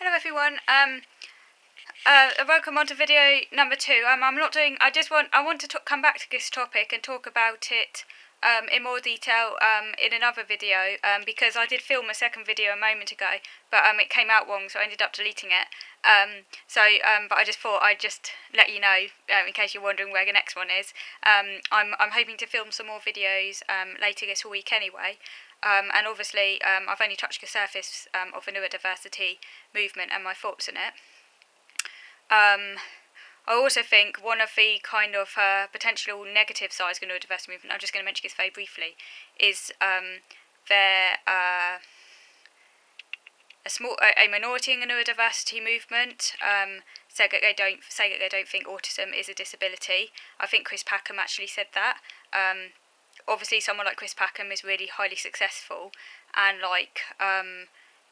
Hello everyone. Welcome on to video number 2. I'm not doing. I want to come back to this topic and talk about it in more detail in another video because I did film a second video a moment ago, but it came out wrong, so I ended up deleting it. But I just thought I'd just let you know in case you're wondering where the next one is. I'm hoping to film some more videos later this week anyway. And obviously, I've only touched the surface of the neurodiversity movement and my thoughts on it. I also think one of the kind of potential negative sides of the neurodiversity movement, I'm just going to mention this very briefly, is a minority in the neurodiversity movement say that they don't think autism is a disability. I think Chris Packham actually said that. Obviously, someone like Chris Packham is really highly successful, and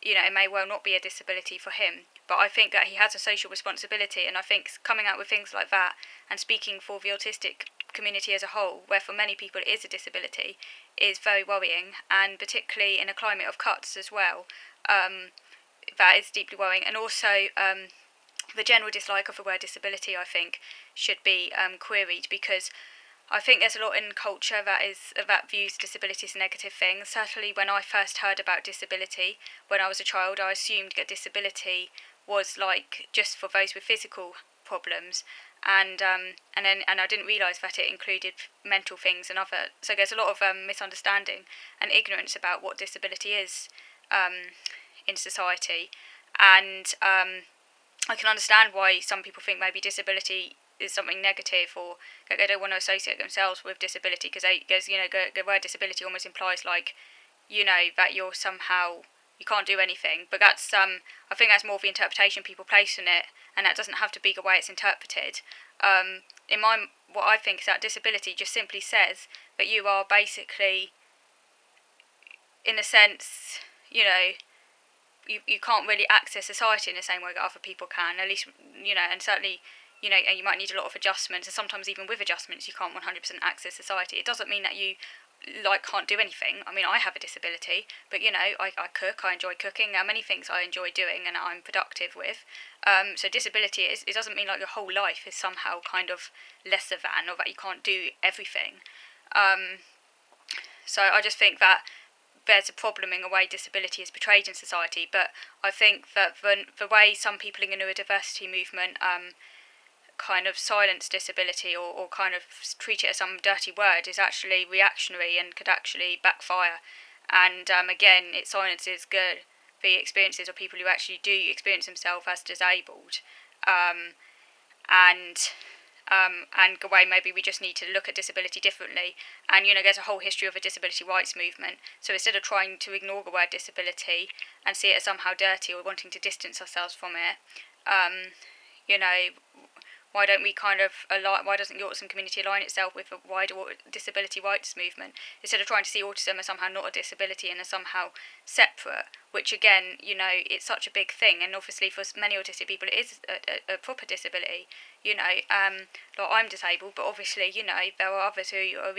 it may well not be a disability for him. But I think that he has a social responsibility, and I think coming out with things like that and speaking for the autistic community as a whole, where for many people it is a disability, is very worrying, and particularly in a climate of cuts as well. That is deeply worrying, and also the general dislike of the word disability, I think, should be queried, because I think there's a lot in culture that views disability as a negative thing. Certainly when I first heard about disability when I was a child, I assumed that disability was like just for those with physical problems, and I didn't realise that it included mental things and other. So there's a lot of misunderstanding and ignorance about what disability is in society, and I can understand why some people think maybe disability is something negative, or that they don't want to associate themselves with disability, because the word disability almost implies that you're somehow, you can't do anything. But that's I think that's more the interpretation people place on it, and that doesn't have to be the way it's interpreted. What I think is that disability just simply says that you are basically, in a sense, you can't really access society in the same way that other people can, at least, and certainly, and you might need a lot of adjustments, and sometimes even with adjustments you can't 100% access society. It doesn't mean that you can't do anything. I mean, I have a disability, but I cook, I enjoy cooking. There are many things I enjoy doing and I'm productive with. So disability it doesn't mean like your whole life is somehow kind of lesser than, or that you can't do everything. So I just think that there's a problem in the way disability is portrayed in society, but I think that the way some people in the neurodiversity movement kind of silence disability, or kind of treat it as some dirty word, is actually reactionary and could actually backfire. And again, it silences the experiences of people who actually do experience themselves as disabled. And the way maybe we just need to look at disability differently. And there's a whole history of a disability rights movement. So instead of trying to ignore the word disability and see it as somehow dirty, or wanting to distance ourselves from it, why doesn't the autism community align itself with the wider disability rights movement, instead of trying to see autism as somehow not a disability and as somehow separate, which again, it's such a big thing, and obviously for many autistic people it is a proper disability. I'm disabled, but obviously, there are others who are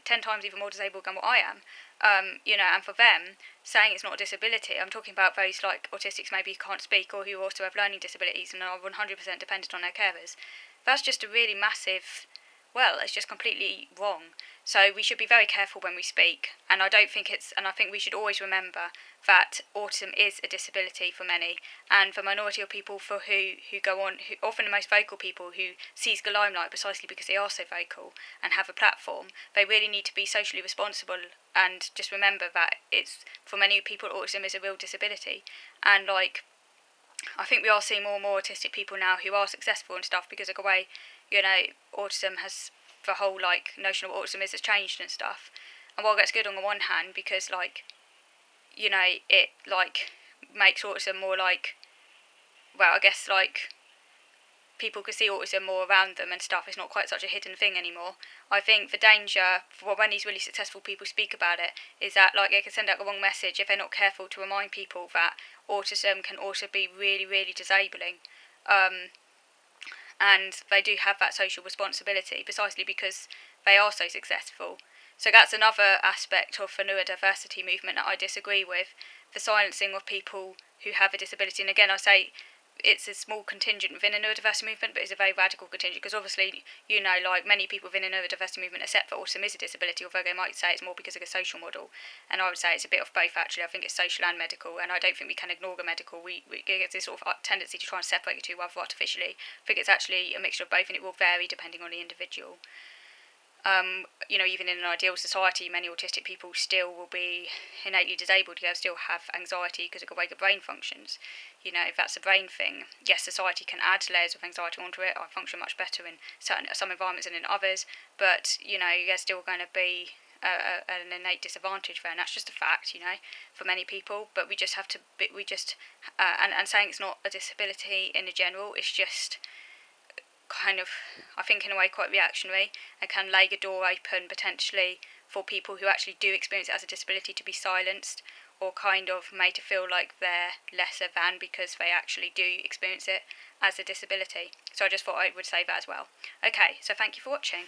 10 times even more disabled than what I am. And for them, saying it's not a disability, I'm talking about those like autistics maybe who can't speak, or who also have learning disabilities and are 100% dependent on their carers. That's just a really massive, it's just completely wrong. So we should be very careful when we speak, and I think we should always remember that autism is a disability for many, and the minority of people who go on, who often the most vocal people who seize the limelight precisely because they are so vocal and have a platform, they really need to be socially responsible and just remember that it's, for many people, autism is a real disability. And I think we are seeing more and more autistic people now who are successful and stuff, because of the way, autism has, the whole notion of autism has changed and stuff. And while that's good on the one hand, because it makes autism more people could see autism more around them and stuff. It's not quite such a hidden thing anymore. I think the danger for when these really successful people speak about it is that they can send out the wrong message if they're not careful to remind people that autism can also be really, really disabling. And they do have that social responsibility precisely because they are so successful. So that's another aspect of the neurodiversity movement that I disagree with, the silencing of people who have a disability. And again, I say it's a small contingent within the neurodiversity movement, but it's a very radical contingent, because obviously, like many people within the neurodiversity movement accept that autism is a disability, although they might say it's more because of a social model. And I would say it's a bit of both, actually. I think it's social and medical, and I don't think we can ignore the medical. We get this sort of tendency to try and separate the two rather artificially. I think it's actually a mixture of both, and it will vary depending on the individual. Even in an ideal society, many autistic people still will be innately disabled. They'll still have anxiety because of the way the brain functions. If that's a brain thing, yes, society can add layers of anxiety onto it. I function much better in some environments than in others, but there's still going to be an innate disadvantage there, and that's just a fact, for many people. But we just have to, and saying it's not a disability in the general, it's just kind of, I think in a way, quite reactionary, and can lay a door open potentially for people who actually do experience it as a disability to be silenced, or kind of made to feel like they're lesser than because they actually do experience it as a disability. So I just thought I would say that as well. Okay, so thank you for watching.